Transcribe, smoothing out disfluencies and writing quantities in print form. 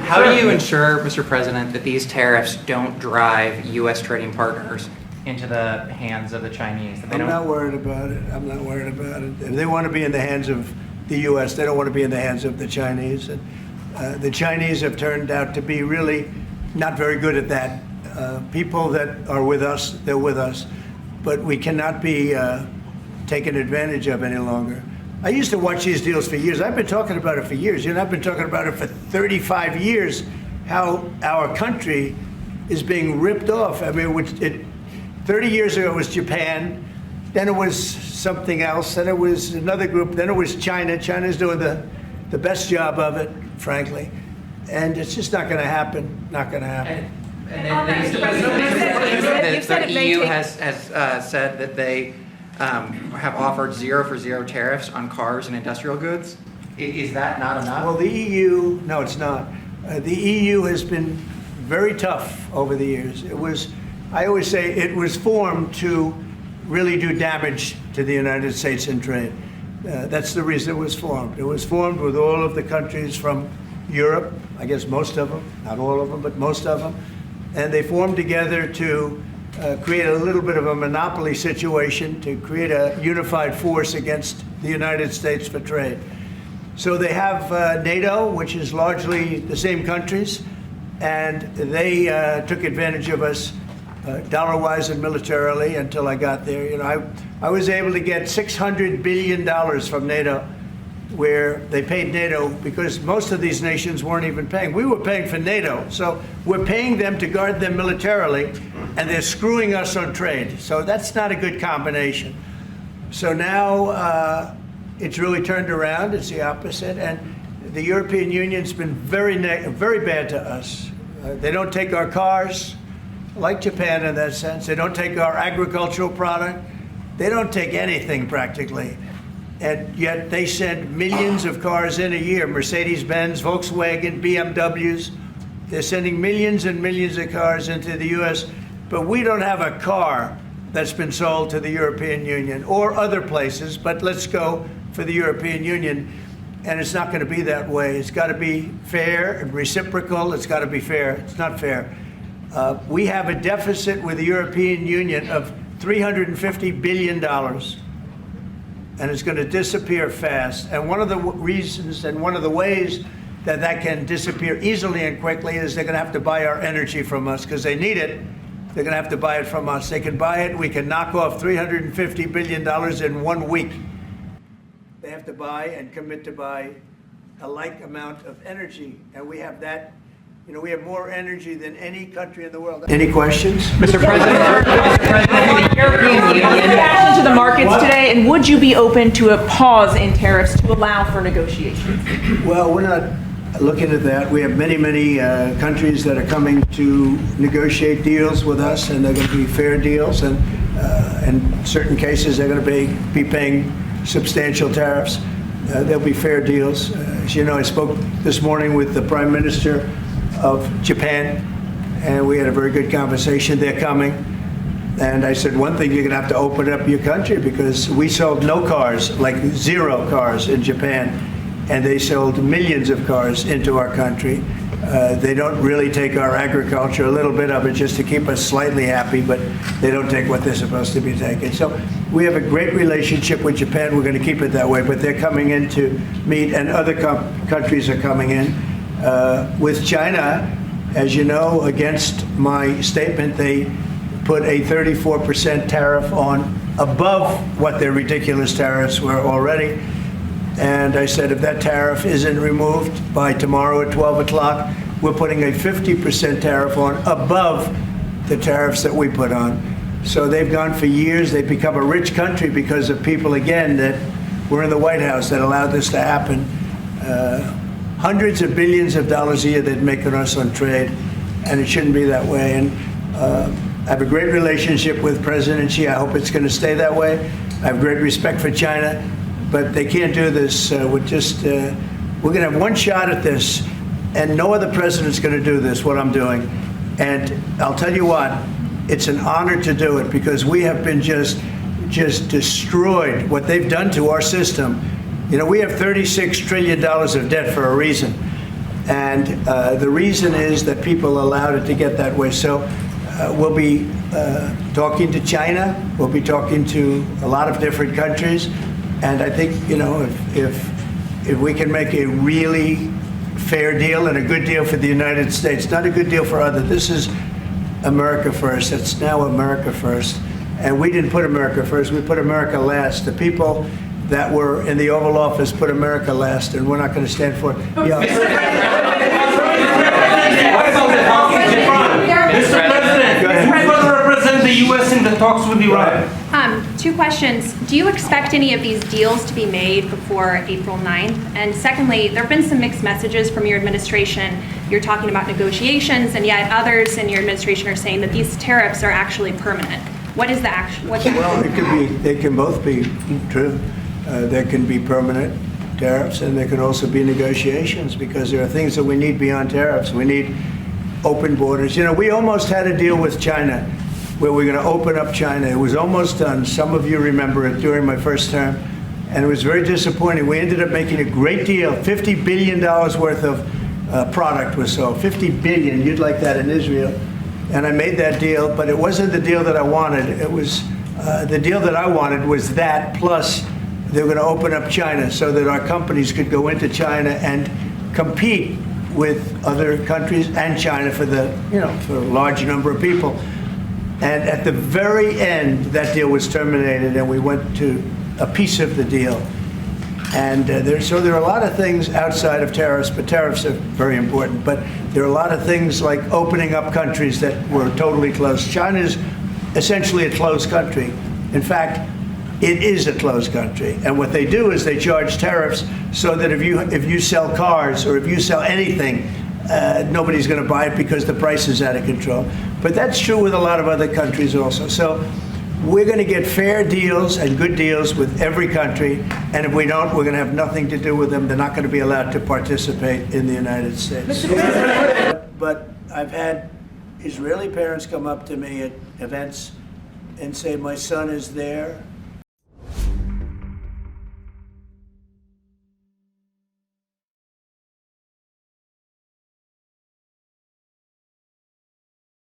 How do you ensure, Mr. President, that these tariffs don't drive U.S. trading partners into the hands of the Chinese? I'm not worried about it. I'm not worried about it. If they want to be in the hands of the U.S., they don't want to be in the hands of the Chinese. And the Chinese have turned out to be really not very good at that. People that are with us, they're with us. But we cannot be taken advantage of any longer. I used to watch these deals for years. I've been talking about it for years. You know, I've been talking about it for 35 years, how our country is being ripped off. I mean, 30 years ago it was Japan, then it was something else, then it was another group, then it was China. China's doing the best job of it, frankly. And it's just not going to happen, not going to happen. The EU has said that they have offered 0 for 0 tariffs on cars and industrial goods. Is that not enough? Well, the EU, no, it's not. The EU has been very tough over the years. I always say it was formed to really do damage to the United States in trade. That's the reason it was formed. It was formed with all of the countries from Europe, I guess most of them, not all of them, but most of them. And they formed together to create a little bit of a monopoly situation, to create a unified force against the United States for trade. So they have NATO, which is largely the same countries, and they took advantage of us dollar-wise and militarily until I got there. You know, I was able to get $600 billion from NATO, where they paid NATO because most of these nations weren't even paying. We were paying for NATO, so we're paying them to guard them militarily, and they're screwing us on trade. So that's not a good combination. So now it's really turned around. It's the opposite, and the European Union's been very bad to us. They don't take our cars, like Japan in that sense. They don't take our agricultural product. They don't take anything practically. And yet they send millions of cars in a year, Mercedes-Benz, Volkswagen, BMWs. They're sending millions and millions of cars into the U.S., but we don't have a car that's been sold to the European Union or other places, but let's go for the European Union. And it's not going to be that way. It's got to be fair and reciprocal. It's got to be fair. It's not fair. We have a deficit with the European Union of $350 billion. And it's going to disappear fast. And one of the reasons and one of the ways that that can disappear easily and quickly is they're going to have to buy our energy from us because they need it. They're going to have to buy it from us. They can buy it. We can knock off $350 billion in 1 week. They have to buy and commit to buy a like amount of energy. And we have that. You know, we have more energy than any country in the world. Any questions? Mr. President, The European Union reaction to the markets today, and would you be open to a pause in tariffs to allow for negotiations? Well, we're not looking at that. We have many countries that are coming to negotiate deals with us, and they're going to be fair deals. And in certain cases, they're going to be paying substantial tariffs. There'll be fair deals. As you know, I spoke this morning with the Prime Minister of Japan, and we had a very good conversation. They're coming. And I said, one thing, you're going to have to open up your country because we sold no cars, like 0 cars in Japan, and they sold millions of cars into our country. They don't really take our agriculture, a little bit of it just to keep us slightly happy, but they don't take what they're supposed to be taking. So we have a great relationship with Japan. We're going to keep it that way, but they're coming in to meet, and other countries are coming in. With China, as you know, against my statement, they put a 34% tariff on above what their ridiculous tariffs were already. And I said, if that tariff isn't removed by tomorrow at 12 o'clock, we're putting a 50% tariff on above the tariffs that we put on. So they've gone for years. They've become a rich country because of people, again, that were in the White House that allowed this to happen. Hundreds of billions of dollars a year they'd make on us on trade, and it shouldn't be that way. And I have a great relationship with President Xi. I hope it's going to stay that way. I have great respect for China, but they can't do this with just, we're going to have one shot at this, and no other president's going to do this, what I'm doing. And I'll tell you what, it's an honor to do it because we have been just destroyed, what they've done to our system. You know, we have $36 trillion of debt for a reason. And the reason is that people allowed it to get that way. So we'll be talking to China. We'll be talking to a lot of different countries. And I think, you know, if we can make a really fair deal and a good deal for the United States, not a good deal for others. This is America first. It's now America first. And we didn't put America first. We put America last. The people that were in the Oval Office put America last, and we're not going to stand for it. Yeah. Mr. President, who's going to represent the U.S. in the talks with Iran? Two questions. Do you expect any of these deals to be made before April 9th? And secondly, there have been some mixed messages from your administration. You're talking about negotiations, and yet others in your administration are saying that these tariffs are actually permanent. What is the action? Well, it could be. They can both be true. There can be permanent tariffs, and there can also be negotiations, because there are things that we need beyond tariffs. We need open borders. You know, we almost had a deal with China where we're going to open up China. It was almost done. Some of you remember it during my first term, and it was very disappointing. We ended up making a great deal. $50 billion worth of product was sold. $50 billion. You'd like that in Israel. And I made that deal, but it wasn't the deal that I wanted. It was the deal that I wanted was that, plus they were going to open up China so that our companies could go into China and compete with other countries and China for the, you know, for a large number of people. And at the very end, that deal was terminated, and we went to a piece of the deal. And so there are a lot of things outside of tariffs, but tariffs are very important. But there are a lot of things like opening up countries that were totally closed. China is essentially a closed country. In fact, it is a closed country. And what they do is they charge tariffs so that if you sell cars or if you sell anything, nobody's going to buy it because the price is out of control. But that's true with a lot of other countries also. So we're going to get fair deals and good deals with every country. And if we don't, we're going to have nothing to do with them. They're not going to be allowed to participate in the United States. But I've had Israeli parents come up to me at events and say, my son is there